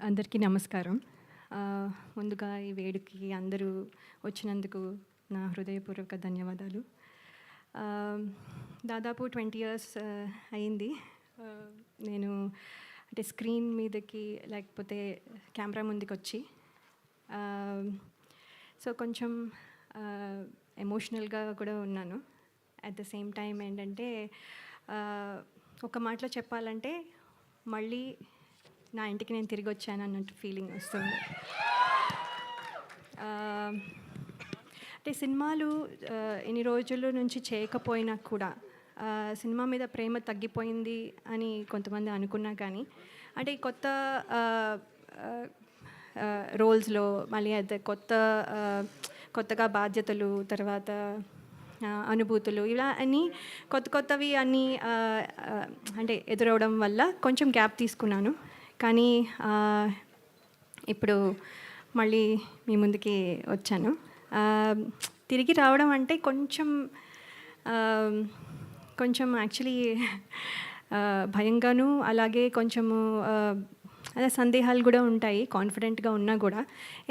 అందరికీ నమస్కారం. ముందుగా ఈ వేడుకకి అందరూ వచ్చినందుకు నా హృదయపూర్వక ధన్యవాదాలు. దాదాపు 20 ఇయర్స్ అయింది. నేను అంటే స్క్రీన్ మీదకి లేకపోతే కెమెరా ముందుకొచ్చి. సో కొంచెం ఎమోషనల్గా కూడా ఉన్నాను. అట్ ద సేమ్ టైం ఏంటంటే ఒక మాటలో చెప్పాలంటే మళ్ళీ నా ఇంటికి నేను తిరిగి వచ్చాను అన్నట్టు ఫీలింగ్ వస్తుంది. అంటే సినిమాలు ఇన్ని రోజుల నుంచి చేయకపోయినా కూడా సినిమా మీద ప్రేమ తగ్గిపోయింది అని కొంతమంది అనుకున్నా కానీ అంటే ఈ కొత్త రోల్స్లో మళ్ళీ అదే కొత్తగా బాధ్యతలు, తర్వాత అనుభూతులు, ఇలా అన్నీ కొత్తవి అన్నీ అంటే ఎదురవడం వల్ల కొంచెం గ్యాప్ తీసుకున్నాను. కానీ ఇప్పుడు మళ్ళీ మీ ముందుకి వచ్చాను. తిరిగి రావడం అంటే కొంచెం యాక్చువల్లీ భయంగాను, అలాగే కొంచెము అదే సందేహాలు కూడా ఉంటాయి కాన్ఫిడెంట్గా ఉన్నా కూడా.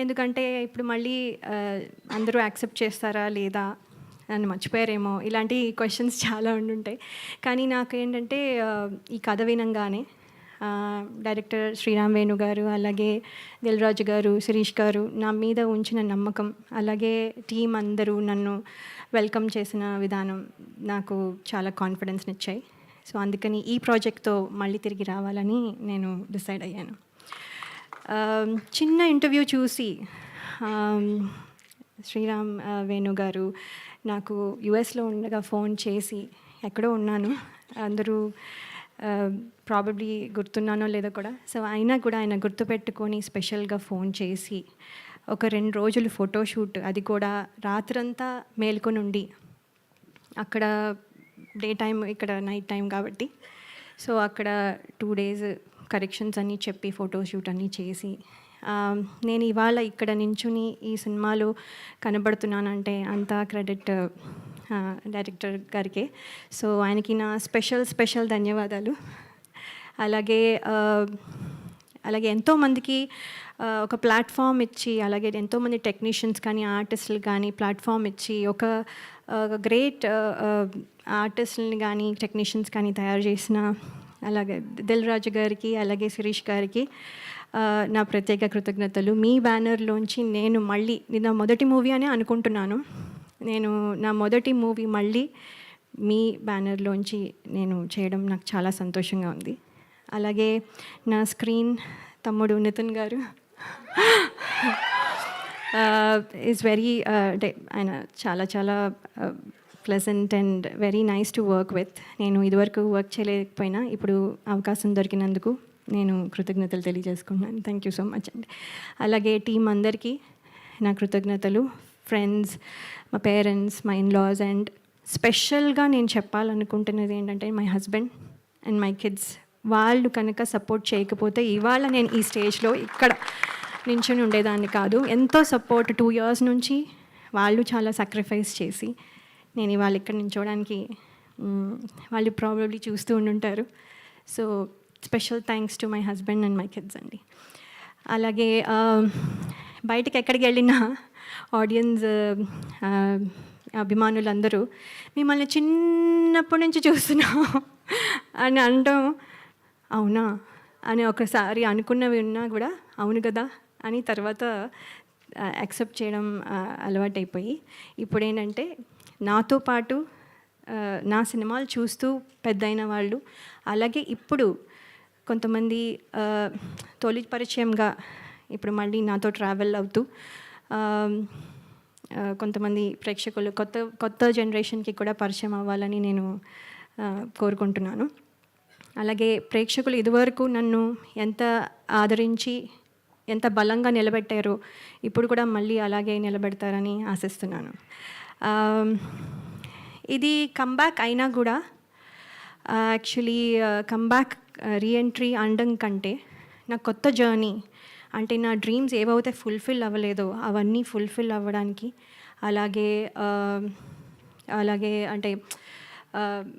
ఎందుకంటే ఇప్పుడు మళ్ళీ అందరూ యాక్సెప్ట్ చేస్తారా లేదా, నన్ను మర్చిపోయారేమో, ఇలాంటి క్వశ్చన్స్ చాలా ఉండుంటాయి. కానీ నాకేంటంటే ఈ కథ వినంగానే డైరెక్టర్ శ్రీరామ్ వేణు గారు, అలాగే దిల్ రాజు గారు, శిరీష్ గారు నా మీద ఉంచిన నమ్మకం, అలాగే టీం అందరూ నన్ను వెల్కమ్ చేసిన విధానం నాకు చాలా కాన్ఫిడెన్స్ని ఇచ్చాయి. సో అందుకని ఈ ప్రాజెక్ట్తో మళ్ళీ తిరిగి రావాలని నేను డిసైడ్ అయ్యాను. చిన్న ఇంటర్వ్యూ చూసి శ్రీరామ్ వేణు గారు నాకు యుఎస్లో ఉండగా ఫోన్ చేసి, ఎక్కడో ఉన్నాను, అందరూ ప్రాబబ్లీ గుర్తున్నానో లేదో కూడా, సో అయినా కూడా ఆయన గుర్తుపెట్టుకొని స్పెషల్గా ఫోన్ చేసి ఒక 2 రోజులు ఫోటోషూట్, అది కూడా రాత్రంతా మేల్కొని ఉండి, అక్కడ డే టైం ఇక్కడ నైట్ టైం కాబట్టి, సో అక్కడ 2 days కరెక్షన్స్ అన్నీ చెప్పి ఫోటోషూట్ అన్నీ చేసి నేను ఇవాళ ఇక్కడ నించుని ఈ సినిమాలో కనబడుతున్నానంటే అంతా క్రెడిట్ డైరెక్టర్ గారికే. సో ఆయనకి నా స్పెషల్ ధన్యవాదాలు. అలాగే ఎంతోమందికి ఒక ప్లాట్ఫామ్ ఇచ్చి, అలాగే ఎంతోమంది టెక్నీషియన్స్ కానీ ఆర్టిస్టులు కానీ ప్లాట్ఫామ్ ఇచ్చి, ఒక గ్రేట్ ఆర్టిస్టులని కానీ టెక్నీషియన్స్ కానీ తయారు చేసిన అలాగే దిల్ రాజు గారికి, అలాగే శిరీష్ గారికి నా ప్రత్యేక కృతజ్ఞతలు. మీ బ్యానర్లోంచి నేను మళ్ళీ, ఇది నా మొదటి మూవీ అని అనుకుంటున్నాను, నా మొదటి మూవీ మళ్ళీ మీ బ్యానర్లోంచి నేను చేయడం నాకు చాలా సంతోషంగా ఉంది. అలాగే నా స్క్రీన్ తమ్ముడు నితిన్ గారు ఈజ్ వెరీ అంటే ఆయన చాలా pleasant and very nice to work with. నేను ఇదివరకు వర్క్ చేయలేకపోయినా ఇప్పుడు అవకాశం దొరికినందుకు నేను కృతజ్ఞతలు తెలియజేసుకుంటున్నాను. థ్యాంక్ యూ సో మచ్ అండి. అలాగే టీం అందరికీ నా కృతజ్ఞతలు, ఫ్రెండ్స్, మా పేరెంట్స్, మా ఇన్లాస్, అండ్ స్పెషల్గా నేను చెప్పాలనుకుంటున్నది ఏంటంటే my husband and my kids. వాళ్ళు కనుక సపోర్ట్ చేయకపోతే ఇవాళ నేను ఈ స్టేజ్లో ఇక్కడ నించుని ఉండేదాన్ని కాదు. ఎంతో సపోర్ట్ 2 years నుంచి వాళ్ళు చాలా సాక్రిఫైస్ చేసి నేను ఇవాళ ఇక్కడ నించోడానికి వాళ్ళు ప్రాబబ్లీ చూస్తూ ఉండుంటారు. So special thanks to my husband and my kids అండి. అలాగే బయటకు ఎక్కడికి వెళ్ళినా ఆడియన్స్, అభిమానులందరూ మిమ్మల్ని చిన్నప్పటి నుంచి చూస్తున్నాం అని అనడం, అవునా అని ఒకసారి అనుకున్నవి ఉన్నా కూడా అవును కదా అని తర్వాత యాక్సెప్ట్ చేయడం అలవాటైపోయి, ఇప్పుడు ఏంటంటే నాతో పాటు నా సినిమాలు చూస్తూ పెద్దయిన వాళ్ళు, అలాగే ఇప్పుడు కొంతమంది తొలి పరిచయంగా ఇప్పుడు మళ్ళీ నాతో ట్రావెల్ అవుతూ కొంతమంది ప్రేక్షకులు కొత్త జనరేషన్కి కూడా పరిచయం అవ్వాలని నేను కోరుకుంటున్నాను. అలాగే ప్రేక్షకులు ఇదివరకు నన్ను ఎంత ఆదరించి ఎంత బలంగా నిలబెట్టారో ఇప్పుడు కూడా మళ్ళీ అలాగే నిలబెడతారని ఆశిస్తున్నాను. ఇది కంబ్యాక్ అయినా కూడా యాక్చువల్లీ కంబ్యాక్ రీఎంట్రీ అనడం కంటే నా కొత్త జర్నీ, అంటే నా డ్రీమ్స్ ఏవైతే ఫుల్ఫిల్ అవ్వలేదో అవన్నీ ఫుల్ఫిల్ అవ్వడానికి, అలాగే అంటే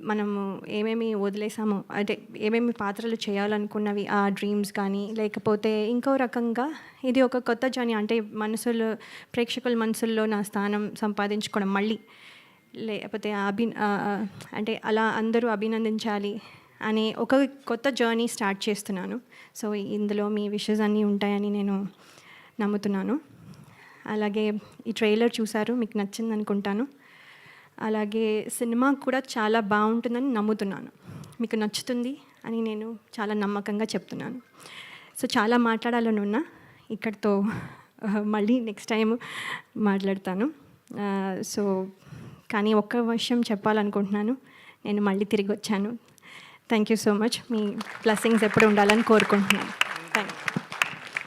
మనము ఏమేమి వదిలేసామో, అంటే ఏమేమి పాత్రలు చేయాలనుకున్నవి ఆ డ్రీమ్స్ కానీ, లేకపోతే ఇంకో రకంగా ఇది ఒక కొత్త జర్నీ, అంటే ప్రేక్షకుల మనసుల్లో నా స్థానం సంపాదించుకోవడం మళ్ళీ, లేకపోతే అంటే అలా అందరూ అభినందించాలి అనే ఒక కొత్త జర్నీ స్టార్ట్ చేస్తున్నాను. సో ఇందులో మీ విషెస్ అన్నీ ఉంటాయని నేను నమ్ముతున్నాను. అలాగే ఈ ట్రైలర్ చూసారు, మీకు నచ్చింది అనుకుంటాను. అలాగే సినిమా కూడా చాలా బాగుంటుందని నమ్ముతున్నాను. మీకు నచ్చుతుంది అని నేను చాలా నమ్మకంగా చెప్తున్నాను. సో చాలా మాట్లాడాలని ఉన్నా, ఇక్కడితో మళ్ళీ నెక్స్ట్ టైం మాట్లాడతాను. సో కానీ ఒక్క విషయం చెప్పాలనుకుంటున్నాను, నేను మళ్ళీ తిరిగి వచ్చాను. Thank you so much. Me blessings ఎప్పుడు ఉండాలని కోరుకుంటున్నాను.